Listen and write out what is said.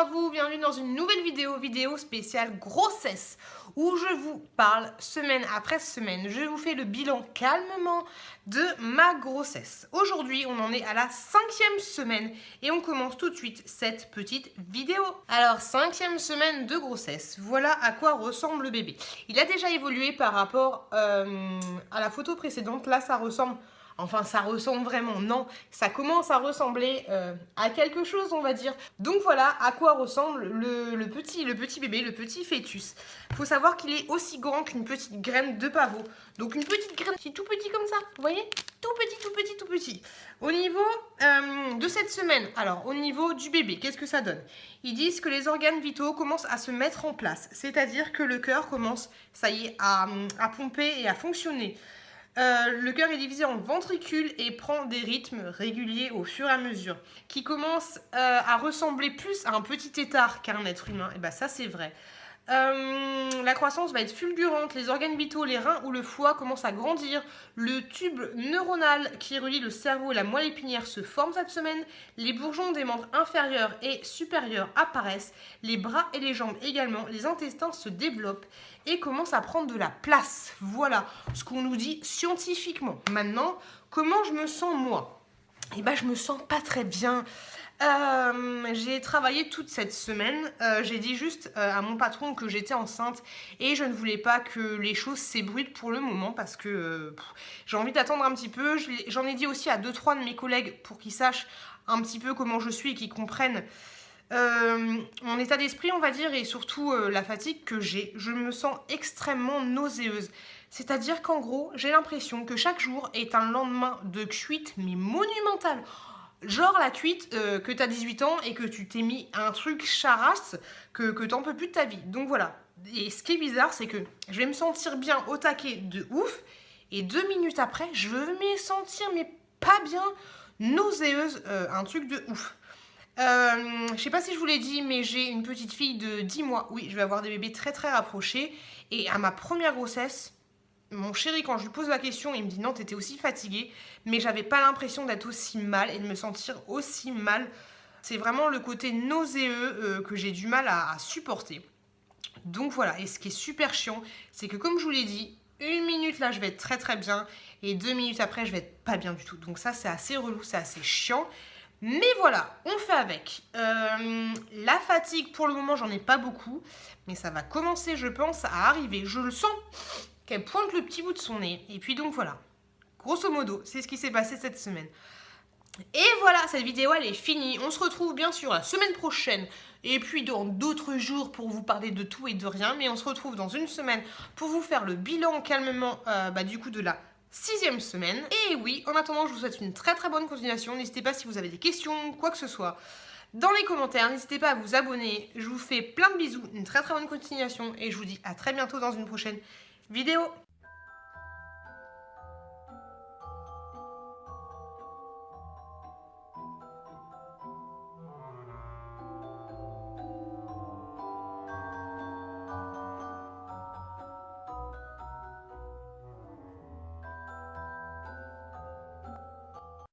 à vous, bienvenue dans une nouvelle vidéo spéciale grossesse où je vous parle semaine après semaine. Je vous fais le bilan calmement de ma grossesse. Aujourd'hui, on en est à la 5e semaine et on commence tout de suite cette petite vidéo. Alors, 5e semaine de grossesse, voilà à quoi ressemble le bébé. Il a déjà évolué par rapport à la photo précédente. Là, ça ressemble... Enfin, ça ressemble vraiment, non, ça commence à ressembler à quelque chose, on va dire. Donc voilà à quoi ressemble le petit bébé, le petit fœtus. Il faut savoir qu'il est aussi grand qu'une petite graine de pavot. Donc une petite graine qui est tout petit comme ça, vous voyez? Tout petit. Au niveau de cette semaine, alors au niveau du bébé, qu'est-ce que ça donne? Ils disent que les organes vitaux commencent à se mettre en place. C'est-à-dire que le cœur commence, ça y est, à pomper et à fonctionner. Le cœur est divisé en ventricules et prend des rythmes réguliers au fur et à mesure, qui commencent à ressembler plus à un petit tétard qu'à un être humain. Et bien ça c'est vrai. La croissance va être fulgurante, les organes vitaux, les reins ou le foie commencent à grandir, le tube neuronal qui relie le cerveau et la moelle épinière se forme cette semaine, les bourgeons des membres inférieurs et supérieurs apparaissent, les bras et les jambes également, les intestins se développent et commencent à prendre de la place. Voilà ce qu'on nous dit scientifiquement. Maintenant, comment je me sens moi? Eh ben, je me sens pas très bien. J'ai travaillé toute cette semaine. J'ai dit juste à mon patron que j'étais enceinte et je ne voulais pas que les choses s'ébruitent pour le moment parce que j'ai envie d'attendre un petit peu. J'en ai dit aussi à 2-3 de mes collègues pour qu'ils sachent un petit peu comment je suis et qu'ils comprennent mon état d'esprit, on va dire, et surtout la fatigue que j'ai. Je me sens extrêmement nauséeuse. C'est-à-dire qu'en gros, j'ai l'impression que chaque jour est un lendemain de cuite, mais monumental. Genre la cuite que t'as 18 ans et que tu t'es mis un truc charasse que t'en peux plus de ta vie. Donc voilà. Et ce qui est bizarre, c'est que je vais me sentir bien au taquet de ouf. Et 2 minutes après, je vais me sentir mais pas bien, nauséeuse, un truc de ouf. Je sais pas si je vous l'ai dit, mais j'ai une petite fille de 10 mois. Oui, je vais avoir des bébés très rapprochés. Et à ma première grossesse... Mon chéri, quand je lui pose la question, il me dit non, t'étais aussi fatiguée, mais j'avais pas l'impression d'être aussi mal et de me sentir aussi mal. C'est vraiment le côté nauséeux que j'ai du mal à supporter. Donc voilà, et ce qui est super chiant, c'est que comme je vous l'ai dit, 1 minute là je vais être très bien, et 2 minutes après je vais être pas bien du tout. Donc ça c'est assez relou, c'est assez chiant. Mais voilà, on fait avec. La fatigue, pour le moment, j'en ai pas beaucoup, mais ça va commencer, je pense, à arriver. Je le sens qu'elle pointe le petit bout de son nez. Et puis donc voilà, grosso modo, c'est ce qui s'est passé cette semaine. Et voilà, cette vidéo, elle est finie. On se retrouve bien sûr la semaine prochaine, et puis dans d'autres jours pour vous parler de tout et de rien. Mais on se retrouve dans une semaine pour vous faire le bilan calmement du coup de la 6e semaine. Et oui, en attendant, je vous souhaite une très bonne continuation. N'hésitez pas si vous avez des questions, quoi que ce soit, dans les commentaires. N'hésitez pas à vous abonner. Je vous fais plein de bisous, une très bonne continuation. Et je vous dis à très bientôt dans une prochaine vidéo.